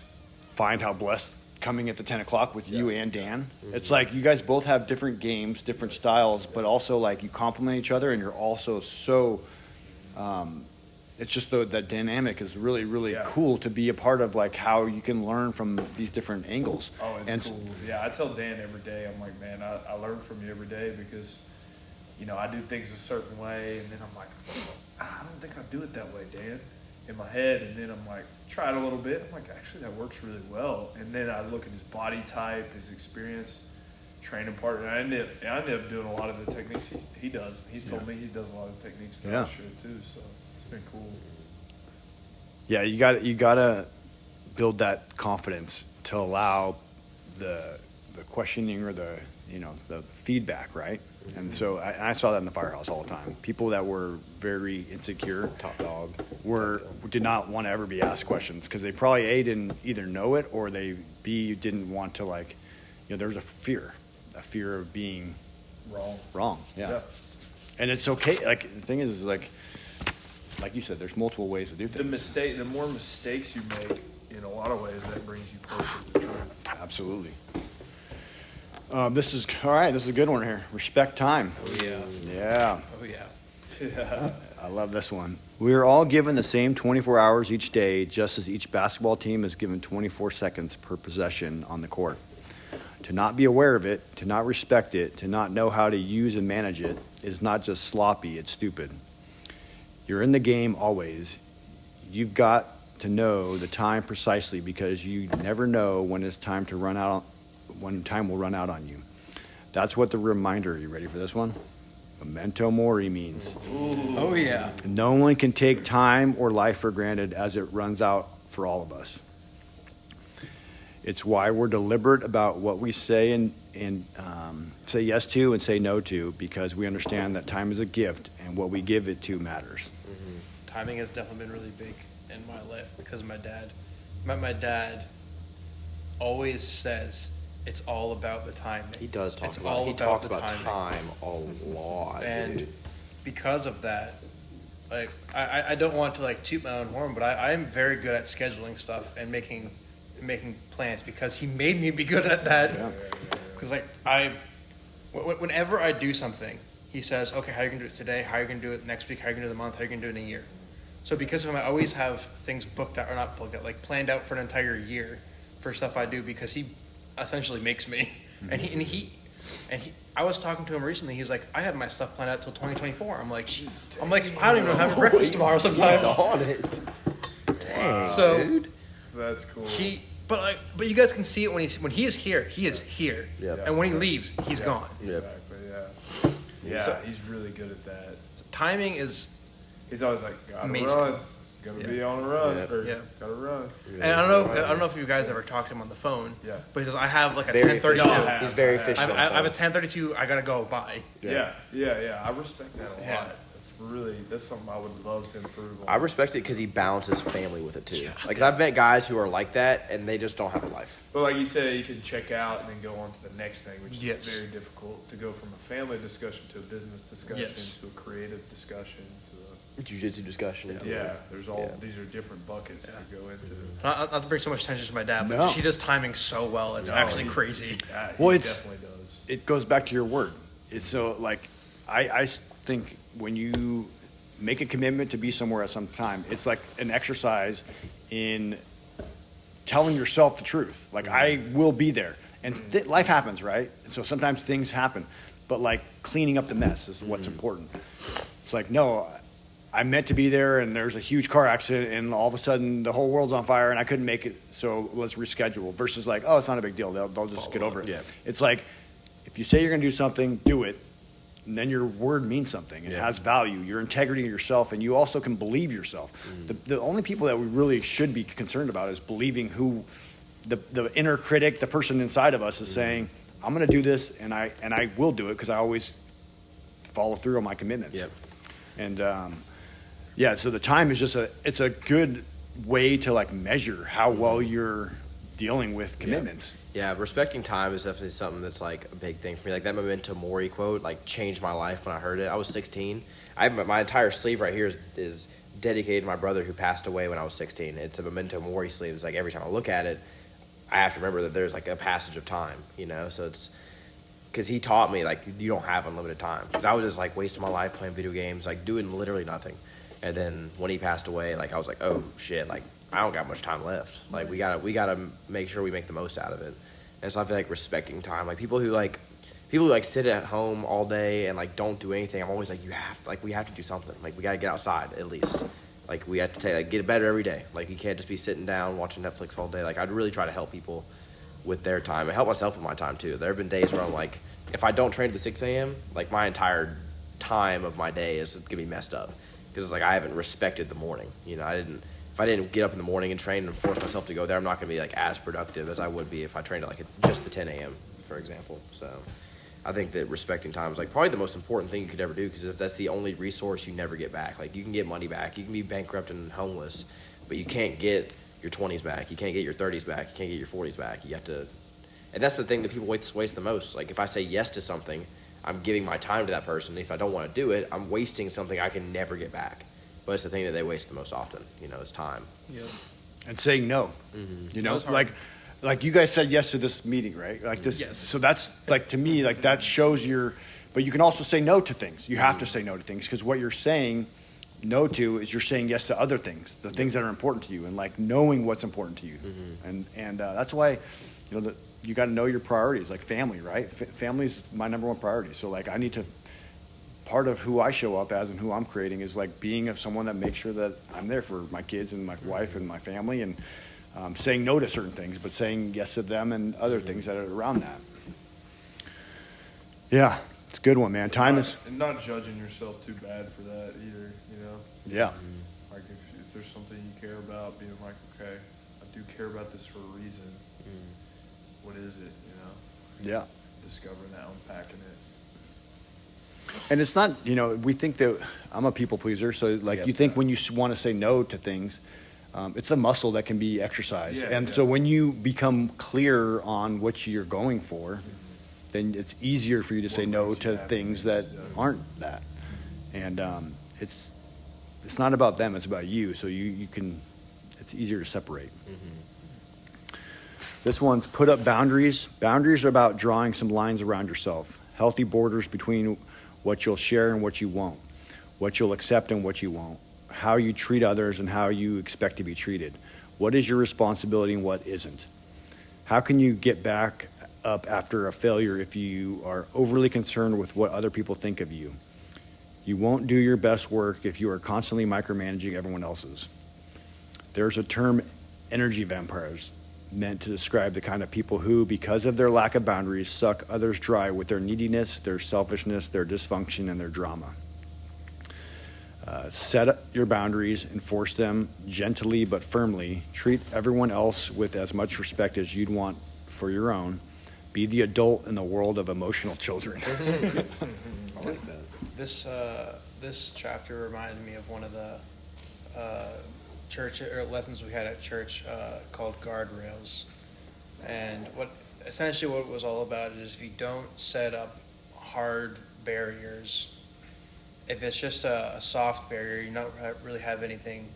find how blessed coming at the 10 o'clock with you and Dan. It's like you guys both have different games, different styles, but also like you complement each other and you're also so, it's just that dynamic is really, really cool to be a part of like how you can learn from these different angles. Oh, it's cool. Yeah, I tell Dan every day, I'm like, man, I learn from you every day because, you know, I do things a certain way and then I'm like, I don't think I do it that way, Dan, in my head. And then I'm like, try it a little bit. I'm like, actually, that works really well. And then I look at his body type, his experience, training partner. I ended up doing a lot of the techniques he does. He's told me he does a lot of techniques that I should too. So it's been cool. Yeah, you gotta build that confidence to allow the questioning or the feedback, right? And so I saw that in the firehouse all the time. People that were very insecure, Top dog, did not want to ever be asked questions because they probably A, didn't either know it or they B, didn't want to there was a fear of being wrong. Yeah. And it's okay. Like the thing is like you said, there's multiple ways to do things. The more mistakes you make, in a lot of ways, that brings you closer to the truth. Absolutely. This is all right. This is a good one here. Respect time. Oh yeah. Yeah. Oh yeah. Yeah. I love this one. We are all given the same 24 hours each day, just as each basketball team is given 24 seconds per possession on the court. To not be aware of it, to not respect it, to not know how to use and manage it, is not just sloppy, it's stupid. You're in the game always. You've got to know the time precisely because you never know when it's time to run out, when time will run out on you. That's what the reminder, are you ready for this one? Memento mori means. Ooh. Oh yeah. No one can take time or life for granted as it runs out for all of us. It's why we're deliberate about what we say and say yes to and say no to, because we understand that time is a gift and what we give it to matters. Timing has definitely been really big in my life because of my dad. My dad always says it's all about the timing. He does talk It's about all He about talks the about timing. time a lot, And dude. because of that, like I don't want to like toot my own horn, but I am very good at scheduling stuff and making plans because he made me be good at that. Because whenever I do something, he says, okay, how are you gonna do it today? How are you gonna do it next week? How are you gonna do it in a month? How are you gonna do it in a year? So because of him, I always have things booked out, or not booked out, like planned out for an entire year for stuff I do because he essentially makes me. And I was talking to him recently. He's like, I have my stuff planned out till 2024. I'm like, jeez. I'm like, I don't even know how to have breakfast tomorrow sometimes. He's on it. Dang, So dude. That's cool. But you guys can see it when he is here. He is here. Yeah. And when he leaves, he's gone. Exactly. Yeah. So- He's really good at that. Timing is, He's always like, gotta Amazing. run, gotta be on a run, Yeah. or Yeah. gotta run. and I don't know if you guys ever talked to him on the phone. Yeah. But he says I have like a Very 10:32. No, I efficient. have. He's very I have. efficient. I have a 10:32. I gotta go by. Yeah. I respect that a Yeah. lot. That's something I would love to improve on. I respect it because he balances family with it too. Like, 'cause I've met guys who are like that, and they just don't have a life. But like you said, you can check out and then go on to the next thing, which Yes. is very difficult to go from a family discussion to a business discussion Yes. to a creative discussion to Jiu-jitsu discussion. there's all Yeah. these are different buckets to go into. Not to bring so much attention to my dad, but No. he does timing so well. It's actually crazy. Yeah, Well, he it's- definitely does. It goes back to your word. It's so like, I think when you make a commitment to be somewhere at some time, it's like an exercise in telling yourself the truth. Like, I will be there. And life happens, right? So sometimes things happen. But like cleaning up the mess is what's important. It's like, no, I meant to be there and there's a huge car accident and all of a sudden the whole world's on fire and I couldn't make it, so let's reschedule. Versus like, oh, it's not a big deal. They'll just get over it. Yeah. It's like, if you say you're going to do something, do it. And then your word means something. It has value. Your integrity of yourself, and you also can believe yourself. The only people that we really should be concerned about is believing who the inner critic, the person inside of us is saying, I'm going to do this, and I will do it because I always follow through on my commitments. Yep. And so the time is it's a good way to like measure how well you're dealing with commitments. Yeah, respecting time is definitely something that's like a big thing for me. Like that Memento Mori quote, like changed my life when I heard it. I was 16. My entire sleeve right here is dedicated to my brother who passed away when I was 16. It's a Memento Mori sleeve. It's like every time I look at it, I have to remember that there's like a passage of time, you know? So it's because he taught me like you don't have unlimited time. Because I was just like wasting my life playing video games, like doing literally nothing. And then when he passed away, like I was like, oh shit, like I don't got much time left. Like we gotta make sure we make the most out of it. And so I feel like respecting time, like people who sit at home all day and like don't do anything. I'm always like, we have to do something. Like we gotta get outside at least. Like we have to get better every day. Like you can't just be sitting down watching Netflix all day. Like I'd really try to help people with their time and help myself with my time too. There have been days where I'm like, if I don't train at 6 a.m., like my entire time of my day is gonna be messed up because it's like I haven't respected the morning. You know, if I didn't get up in the morning and train and force myself to go there, I'm not going to be like as productive as I would be if I trained at like just the 10 a.m., for example. So I think that respecting time is like probably the most important thing you could ever do because if that's the only resource you never get back. Like you can get money back, you can be bankrupt and homeless, but you can't get your 20s back, you can't get your 30s back, you can't get your 40s back. You have to, and that's the thing that people waste the most. Like if I say yes to something, I'm giving my time to that person. If I don't want to do it, I'm wasting something I can never get back. But it's the thing that they waste the most often, you know, is time. Yeah. And saying no. You know, like you guys said yes to this meeting, right? Like this. Yes. So that's like, to me, like that shows but you can also say no to things. You have to say no to things because what you're saying no to is you're saying yes to other things, the things that are important to you, and like knowing what's important to you. And that's why, you know, you got to know your priorities, like family, right? Family's my number one priority. So like I need to, part of who I show up as and who I'm creating is like being someone that makes sure that I'm there for my kids and my wife and my family, and saying no to certain things, but saying yes to them and other things that are around that. Yeah, it's a good one, man. Time is. And not judging yourself too bad for that either, you know? Yeah. Like if there's something you care about, being like, okay, I do care about this for a reason. What is it, you know? Yeah. Discovering that, unpacking it. And it's not, you know, we think that I'm a people pleaser. So like you think when you want to say no to things, it's a muscle that can be exercised. So when you become clear on what you're going for, then it's easier for you to say no to things that aren't that. And it's not about them, it's about you. So you can, it's easier to separate. This one's put up boundaries. Boundaries are about drawing some lines around yourself. Healthy borders between what you'll share and what you won't. What you'll accept and what you won't. How you treat others and how you expect to be treated. What is your responsibility and what isn't? How can you get back up after a failure if you are overly concerned with what other people think of you? You won't do your best work if you are constantly micromanaging everyone else's. There's a term, energy vampires. meant to describe the kind of people who, because of their lack of boundaries, suck others dry with their neediness, their selfishness, their dysfunction, and their drama. Set up your boundaries, enforce them gently but firmly. Treat everyone else with as much respect as you'd want for your own. Be the adult in the world of emotional children. I like that. This chapter reminded me of one of the church or lessons we had at church called guardrails, and what it was all about is if you don't set up hard barriers, if it's just a soft barrier, you not really have anything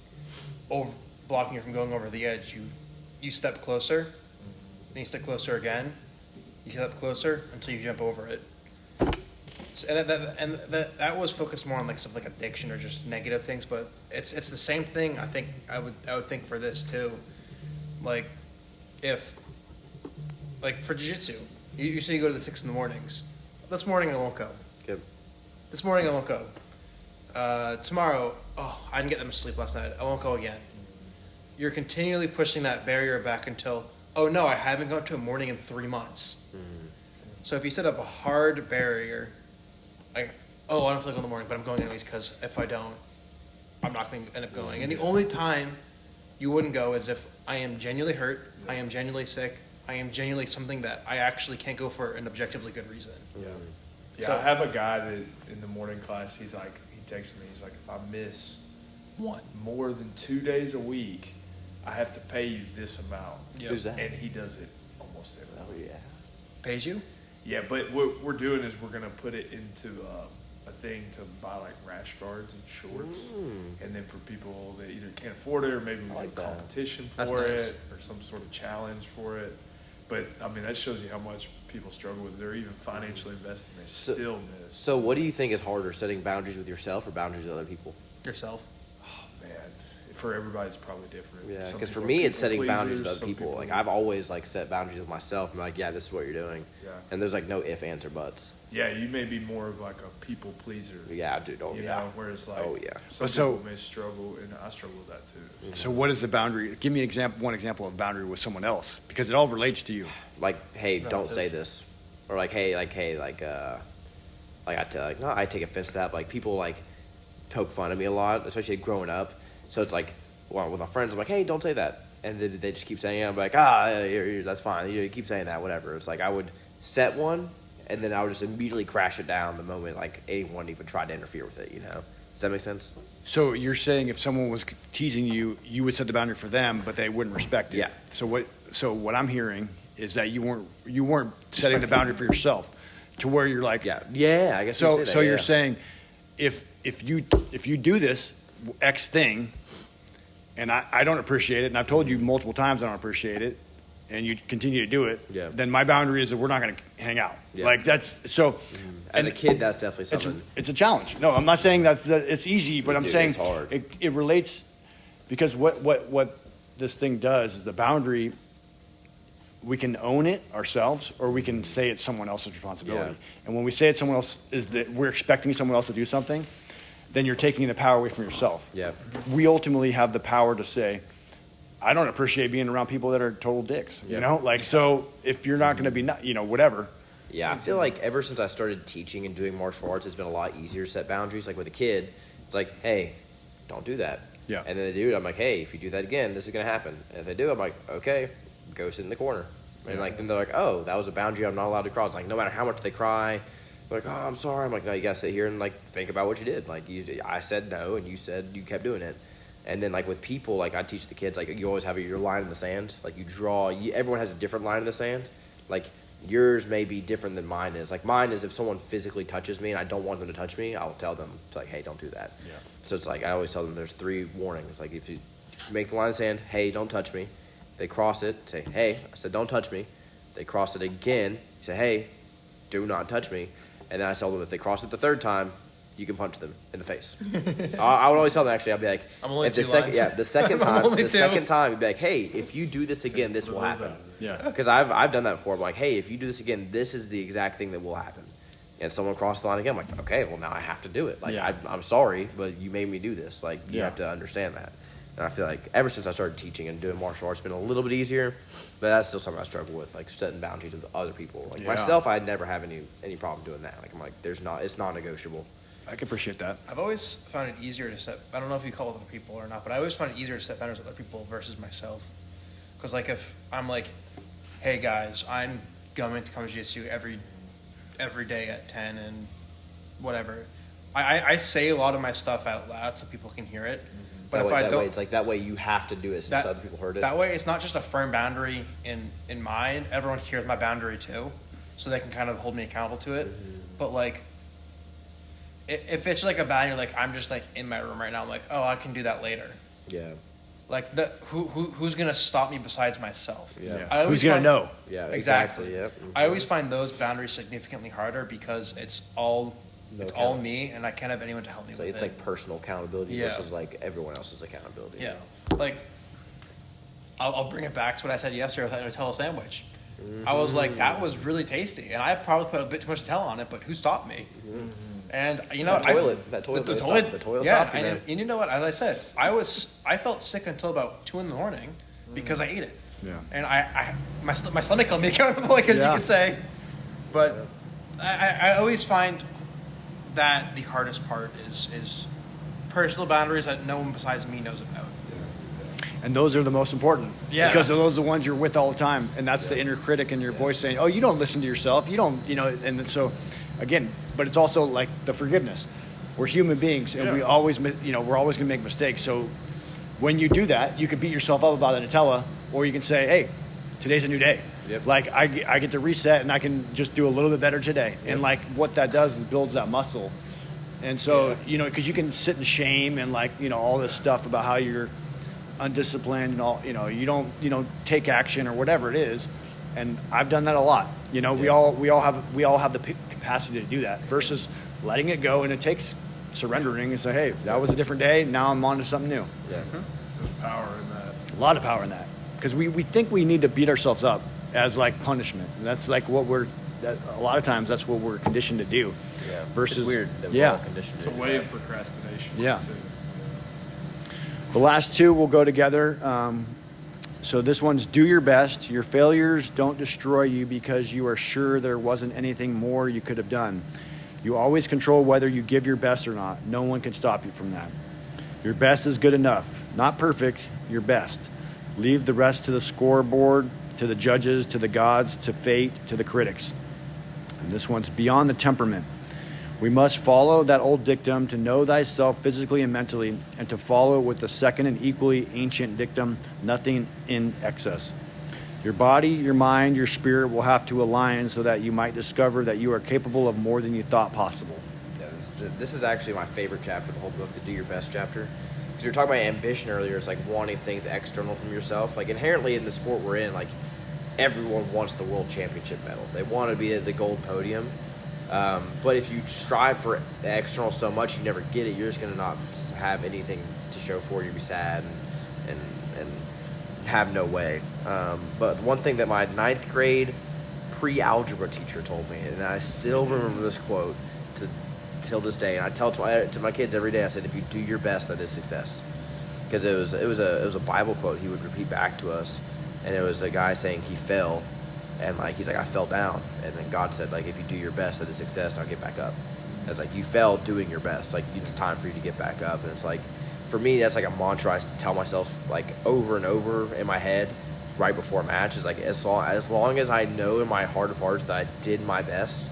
blocking you from going over the edge. You step closer, then you step closer again. You step closer until you jump over it. So, that was focused more on like stuff like addiction or just negative things, but it's the same thing. I think I would think for this too, like if like for jiu-jitsu, you say you go to the 6 in the mornings. This morning I won't go. Good. This morning I won't go. Tomorrow, I didn't get that much sleep last night. I won't go again. You're continually pushing that barrier back until, oh no, I haven't gone to a morning in 3 months. So if you set up a hard barrier, like, I don't feel like in the morning, but I'm going anyways because if I don't, I'm not going to end up going. And the only time you wouldn't go is if I am genuinely hurt, I am genuinely sick, I am genuinely something that I actually can't go for an objectively good reason. Yeah, So- I have a guy that in the morning class, he texts me, he's like, if I miss more than 2 days a week, I have to pay you this amount. Yep. Who's that? And he does it almost every week. Oh, yeah. Pays you? Yeah, but what we're doing is we're going to put it into a thing to buy like rash guards and shorts. And then for people that either can't afford it or maybe we like get a that. competition That's for nice. it or some sort of challenge for it. But, I mean, that shows you how much people struggle with it. They're even financially invested and they still miss. So what do you think is harder, setting boundaries with yourself or boundaries with other people? Yourself. Man, for everybody, it's probably different. Yeah, Some because for people are me, it's people setting boundaries with pleasers, other some people. Like I've always like set boundaries with myself. I'm like, yeah, this is what you're doing. Yeah. And there's like no if, ands, or buts. Yeah, you may be more of like a people pleaser. Yeah, dude. Oh You yeah. know, whereas like Oh, yeah. some So- people may struggle, and I struggle with that too. So what is the boundary? Give me one example of boundary with someone else, because it all relates to you. Like, hey, don't Relative. say this, or like, hey, I take offense to that. Like people like poke fun at me a lot, especially growing up. So it's like, well, with my friends, I'm like, hey, don't say that, and they just keep saying it. I'm like, that's fine. You keep saying that, whatever. It's like I would set one, and then I would just immediately crash it down the moment like anyone even tried to interfere with it. You know? Does that make sense? So you're saying if someone was teasing you, you would set the boundary for them, but they wouldn't respect it. Yeah. So what I'm hearing is that you weren't setting the boundary for yourself, to where you're like, Yeah. I guess. So you'd say so that, you're yeah. saying if you do this X thing, and I don't appreciate it, and I've told you multiple times I don't appreciate it, and you continue to do it, Yeah. then my boundary is that we're not going to hang out. Yeah. Like that's so. As and a kid, that's definitely something. it's a challenge. No, I'm not saying that it's easy, but I'm Dude, saying it's hard. it relates, because what this thing does is the boundary. We can own it ourselves, or we can say it's someone else's responsibility. Yeah. And when we say it's someone else, is that we're expecting someone else to do something, then you're taking the power away from yourself. Yeah. We ultimately have the power to say, I don't appreciate being around people that are total dicks. Yeah. You know, like, so if you're not going to be, whatever. Yeah, I feel like ever since I started teaching and doing martial arts, it's been a lot easier to set boundaries. Like with a kid, it's like, hey, don't do that. Yeah. And then they do it. I'm like, hey, if you do that again, this is gonna happen. And if they do, I'm like, okay, go sit in the corner. And like, then they're like, oh, that was a boundary I'm not allowed to cross. Like, no matter how much they cry, they're like, oh, I'm sorry. I'm like, no, you gotta sit here and like think about what you did. Like, I said no, and you said you kept doing it. And then like with people, like I teach the kids, like you always have your line in the sand. Like you draw. Everyone has a different line in the sand. Like yours may be different than mine is. Like mine is if someone physically touches me and I don't want them to touch me, I'll tell them to like, hey, don't do that. Yeah. So it's like I always tell them there's 3 warnings. Like if you make the line in the sand, hey, don't touch me. They cross it, say, hey, I said don't touch me. They cross it again, say, hey, do not touch me. And then I tell them if they cross it the 3rd time, you can punch them in the face. I would always tell them actually, I'd be like, I'm only if the 2 second, lines. yeah, the second I'm time, only the 2. second time, you'd be like, hey, if you do this again, this will happen. Yeah. Because I've done that before. I'm like, hey, if you do this again, this is the exact thing that will happen. And someone crossed the line again. I'm like, okay, well now I have to do it. Like Yeah. I'm sorry, but you made me do this. Like you Yeah. have to understand that. And I feel like ever since I started teaching and doing martial arts, it's been a little bit easier, but that's still something I struggle with, like setting boundaries with other people. Like myself, I'd never have any problem doing that. Like I'm like, it's non-negotiable. I can appreciate that. I've always found it easier to set. I don't know if you call it other people or not, but I always find it easier to set boundaries with other people versus myself. Because like if I'm like, hey guys, I'm going to come to jiu-jitsu every day at 10 and whatever. I say a lot of my stuff out loud so people can hear it. But if I don't, it's like that way you have to do it since other people heard it. That way, it's not just a firm boundary in mine. Everyone hears my boundary too, so they can kind of hold me accountable to it. But like, if it's like a boundary, like I'm just like in my room right now, I'm like, oh, I can do that later. Yeah. Like who's gonna stop me besides myself? Yeah. Who's gonna know? Yeah. Exactly. Yep. I always find those boundaries significantly harder because it's all me, and I can't have anyone to help me with it. It's like personal accountability versus like everyone else's accountability. Yeah. Like, I'll bring it back to what I said yesterday with that Nutella sandwich. I was like, that was really tasty, and I probably put a bit too much Nutella on it, but who stopped me? And you know, the toilet stopped you, man. And you know what? As I said, I felt sick until about 2 a.m. because I ate it. Yeah. And my stomach held me accountable, as you could say. But I always find that the hardest part is personal boundaries that no one besides me knows about. And those are the most important. Yeah. Because those are the ones you're with all the time. And that's the inner critic in your voice saying, oh, you don't listen to yourself. You don't, and so, again, but it's also like the forgiveness. We're human beings, and we always, we're always going to make mistakes. So when you do that, you can beat yourself up about the Nutella, or you can say, hey, today's a new day. Yep. Like, I get to reset, and I can just do a little bit better today. Yep. And, like, what that does is builds that muscle. And so, because you can sit in shame and, like, all this stuff about how you're undisciplined and all, you don't take action or whatever it is. And I've done that a lot. We all have the capacity to do that versus letting it go. And it takes surrendering and say, hey, that was a different day. Now I'm on to something new. Yeah. There's power in that. A lot of power in that. Because we think we need to beat ourselves up as like punishment. And that's like what a lot of times that's what we're conditioned to do. Yeah. Versus, it's weird that we're all conditioned to It's a way of procrastination. Yeah. Too. The last two will go together. So this one's do your best. Your failures don't destroy you because you are sure there wasn't anything more you could have done. You always control whether you give your best or not. No one can stop you from that. Your best is good enough. Not perfect, your best. Leave the rest to the scoreboard, to the judges, to the gods, to fate, to the critics. And this one's beyond the temperament. We must follow that old dictum to know thyself physically and mentally, and to follow with the second and equally ancient dictum, nothing in excess. Your body, your mind, your spirit will have to align so that you might discover that you are capable of more than you thought possible. Yeah, this is actually my favorite chapter of the whole book, the Do Your Best chapter. Because you were talking about ambition earlier. It's like wanting things external from yourself. Like inherently in the sport we're in, like everyone wants the world championship medal. They want to be at the gold podium. But if you strive for the external so much you never get it, you're just going to not have anything to show for it. You'll be sad and have no way. But one thing that my 9th grade pre-algebra teacher told me, and I still remember this quote till this day, and I tell it to my kids every day. I said, if you do your best, that is success. Because it was a Bible quote he would repeat back to us, and it was a guy saying he fell. And, like, he's like, I fell down. And then God said, like, if you do your best, that is success, now get back up. It's like, you fell doing your best. Like, it's time for you to get back up. And it's like, for me, that's like a mantra I tell myself, like, over and over in my head right before a match. Is like, as long as I know in my heart of hearts that I did my best,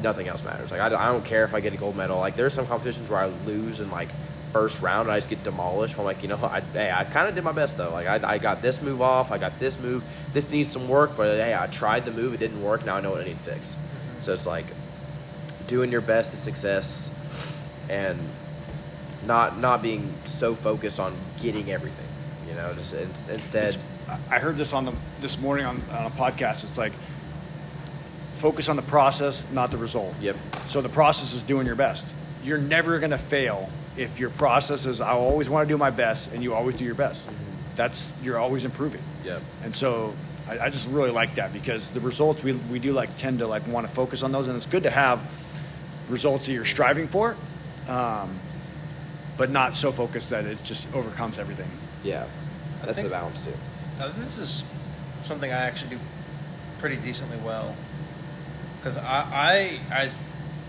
nothing else matters. Like, I don't care if I get a gold medal. Like, there's some competitions where I lose in, like, first round and I just get demolished. I'm like, I kind of did my best though. Like I got this move off, I got this move. This needs some work, but hey, I tried the move, it didn't work. Now I know what I need to fix. So it's like doing your best is success, and not being so focused on getting everything. Just instead. I heard this this morning on a podcast. It's like focus on the process, not the result. Yep. So the process is doing your best. You're never going to fail if your process is, I always want to do my best, and you always do your best. You're always improving. Yeah. And so I just really like that, because the results we do tend to want to focus on those, and it's good to have results that you're striving for, but not so focused that it just overcomes everything. Yeah, that's think- the balance too. This is something I actually do pretty decently well. Because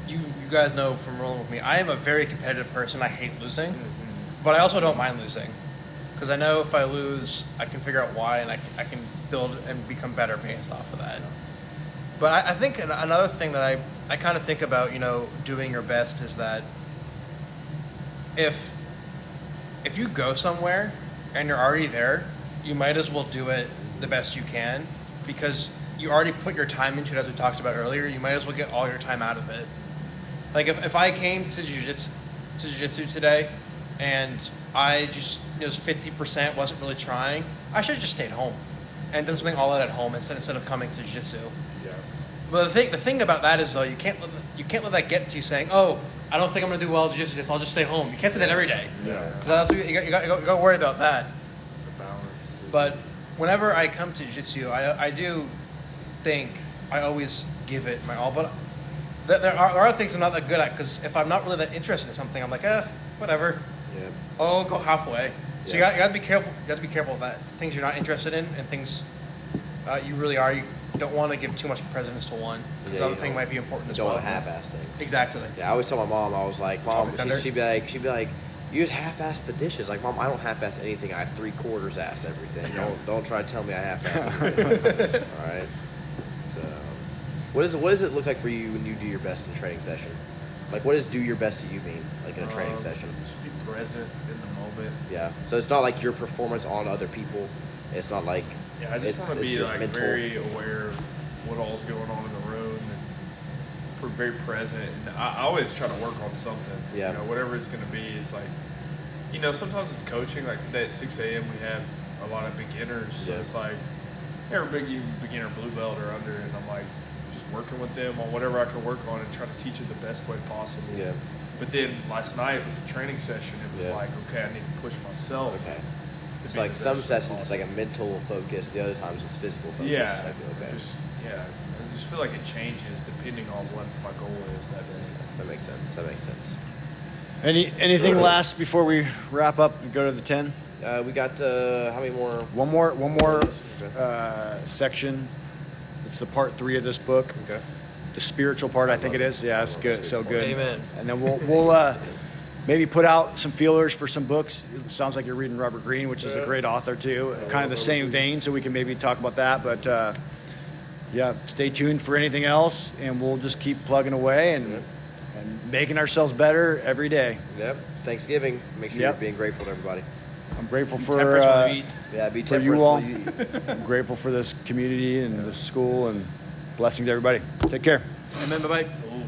you guys know from rolling with me, I am a very competitive person. I hate losing, but I also don't mind losing. Because I know if I lose, I can figure out why, and I can build and become better based off of that. But I think another thing that I kind of think about, doing your best is that if you go somewhere and you're already there, you might as well do it the best you can, because you already put your time into it, as we talked about earlier. You might as well get all your time out of it. Like if I came to jiu-jitsu today and I just was 50%, wasn't really trying, I should have just stayed home and done something all out at home instead of coming to jiu-jitsu. Yeah. But the thing about that is, though, you can't let that get to you saying, "Oh, I don't think I'm going to do well at jiu-jitsu, so I'll just stay home." You can't say that every day. Yeah. So you got to worry about that. It's a balance. But whenever I come to jiu-jitsu, I do think I always give it my all. But there are things I'm not that good at, because if I'm not really that interested in something, I'm like, whatever. Yeah. I'll go halfway. So Yeah. you got to be careful. You got to be careful of that. Things you're not interested in, and things you really are. You don't want to give too much precedence to one, because the Yeah, other you thing don't- might be important as Don't well. want to half-ass things. Exactly. Yeah, I always tell my mom, I was like, Mom, Defender? she'd be like, you just half-ass the dishes. Like, Mom, I don't half-ass anything. I 3/4 ass everything. Don't try to tell me I half-ass everything. All right. So, what does it look like for you when you do your best in a training session? Like, what does do your best to you mean, like in a training session? Just be present in the moment. Yeah. So it's not like your performance on other people. It's not like Yeah, I just want to it's be your like mental. very aware of what all's going on in the room and very present. And I always try to work on something. Yeah. Whatever it's going to be. It's like, sometimes it's coaching. Like today at 6 a.m. we have a lot of beginners. So Yeah. it's like they're a big beginner blue belt or under, and I'm like just working with them on whatever I can work on and try to teach it the best way possible. Yeah. But then last night with the training session, it was Yeah. like, okay, I need to push myself. Okay. to It's be like the some best sessions it's possible. like a mental focus. The other times it's physical focus. Yeah, I feel okay. I just feel like it changes depending on what my goal is that day. That makes sense. Anything last before we wrap up and go to the 10? We got how many more? One more Okay. section. It's the part 3 of this book. Okay. The spiritual part, I think it is. Yeah, it's good. So good. Amen. And then we'll maybe put out some feelers for some books. It sounds like you're reading Robert Greene, which is a great author too. Kind of the same vein, so we can maybe talk about that. But yeah, stay tuned for anything else, and we'll just keep plugging away and making ourselves better every day. Yep. Thanksgiving. Make sure Yep. you're being grateful to everybody. I'm grateful for Temperance when you eat. Yeah, be for temperate you all. when you eat. I'm grateful for this community and this school, and blessings to everybody. Take care. Amen. Bye bye. Oh,